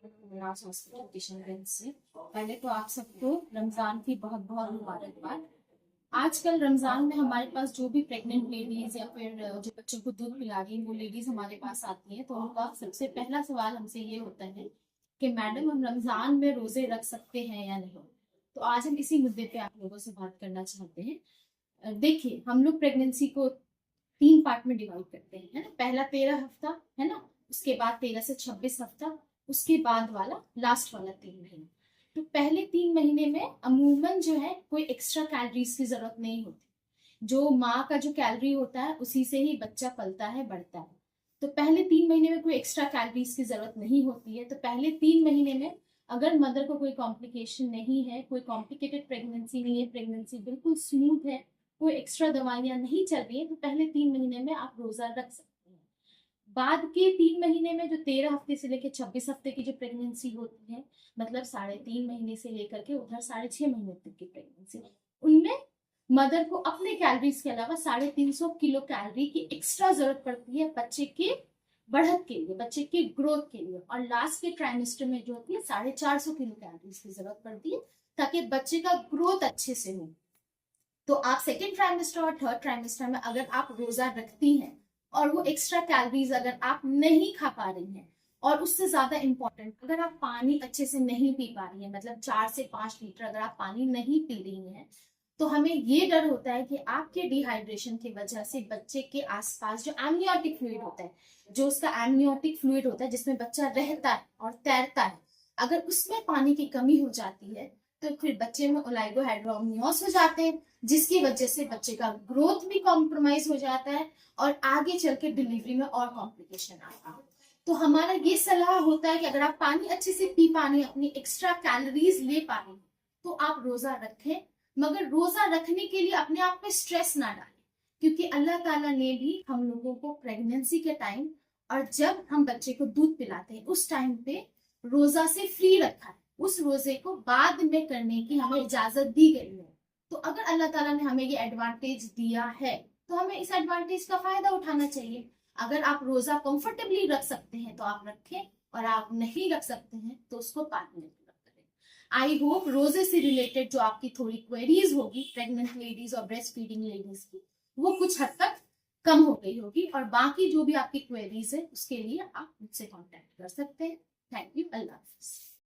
किशनगंज से। पहले तो आप सबको रमजान की बहुत बहुत मुबारकबाद। आजकल रमजान में हमारे पास जो भी प्रेग्नेंट लेडीज या फिर जो बच्चों को दूध पिला रही हैं वो लेडीज हमारे पास आती हैं, तो उनका सबसे पहला सवाल हमसे ये होता है कि मैडम हम रमजान में रोजे रख सकते हैं या नहीं। तो आज हम इसी मुद्दे पे आप लोगों से बात करना चाहते हैं। देखिए, हम लोग प्रेगनेंसी को 3 पार्ट में डिवाइड करते हैं, है ना। पहला 13 हफ्ता, है ना। उसके बाद 13 से 26 हफ्ता, उसके बाद वाला लास्ट वाला 3 महीने। तो पहले 3 महीने में अमूमन जो है कोई एक्स्ट्रा कैलोरीज की जरूरत नहीं होती। जो माँ का जो कैलोरी होता है उसी से ही बच्चा पलता है, बढ़ता है। तो पहले 3 महीने में कोई एक्स्ट्रा कैलोरीज की जरूरत नहीं होती है। तो पहले 3 महीने में अगर मदर को कोई कॉम्प्लिकेशन नहीं है, कोई कॉम्प्लिकेटेड प्रेगनेंसी नहीं है, प्रेगनेंसी बिल्कुल स्मूथ है, कोई एक्स्ट्रा दवाइयां नहीं चल रही है, तो पहले 3 महीने में आप रोजा रख सकते हैं। बाद के 3 महीने में जो 13 हफ्ते से लेकर 26 हफ्ते की जो प्रेगनेंसी होती है, मतलब 3.5 महीने से लेकर के उधर 6.5 महीने तक की प्रेगनेंसी, उनमें मदर को अपने कैलोरीज के अलावा 350 किलो कैलोरी की एक्स्ट्रा जरूरत पड़ती है बच्चे के बढ़त के लिए, बच्चे के ग्रोथ के लिए। और लास्ट के ट्राइमेस्टर में जो होती है 450 किलो कैलोरीज की जरूरत पड़ती है, ताकि बच्चे का ग्रोथ अच्छे से हो। तो आप सेकेंड ट्राइमेस्टर और थर्ड ट्राइमेस्टर में अगर आप रोजा रखती हैं और वो एक्स्ट्रा कैलोरीज अगर आप नहीं खा पा रही हैं, और उससे ज्यादा इंपॉर्टेंट अगर आप पानी अच्छे से नहीं पी पा रही हैं, मतलब 4 से 5 लीटर अगर आप पानी नहीं पी रही हैं, तो हमें ये डर होता है कि आपके डिहाइड्रेशन की वजह से बच्चे के आसपास जो एमनियोटिक फ्लूइड होता है, जो उसका एमनियोटिक फ्लूइड होता है जिसमें बच्चा रहता है और तैरता है, अगर उसमें पानी की कमी हो जाती है तो फिर बच्चे में ओलाइगोहाइड्रोमियोस हो जाते हैं, जिसकी वजह से बच्चे का ग्रोथ भी कॉम्प्रोमाइज हो जाता है और आगे चल के डिलीवरी में और कॉम्प्लिकेशन आता है। तो हमारा ये सलाह होता है कि अगर आप पानी अच्छे से पी पा रहे हैं, अपनी एक्स्ट्रा कैलोरीज ले पा रहे हैं, तो आप रोजा रखें। मगर रोजा रखने के लिए अपने आप पे स्ट्रेस ना डालें, क्योंकि अल्लाह ताला ने भी हम लोगों को प्रेगनेंसी के टाइम और जब हम बच्चे को दूध पिलाते हैं उस टाइम पे रोजा से फ्री रखा है। उस रोजे को बाद में करने की हमें इजाजत दी गई है। तो अगर अल्लाह ताला ने हमें ये एडवांटेज दिया है तो हमें इस एडवांटेज का फायदा उठाना चाहिए। अगर आप रोजा कंफर्टेबली रख सकते हैं तो आप रखें, और आप नहीं रख सकते हैं तो उसको बाद में पूरा करें। आई होप रोजे से रिलेटेड जो आपकी थोड़ी क्वेरीज होगी प्रेग्नेंट लेडीज और ब्रेस्ट फीडिंग लेडीज की, वो कुछ हद तक कम हो गई होगी, और बाकी जो भी आपकी क्वेरीज है उसके लिए आप मुझसे कॉन्टेक्ट कर सकते हैं। Thank you. Allah Hafiz.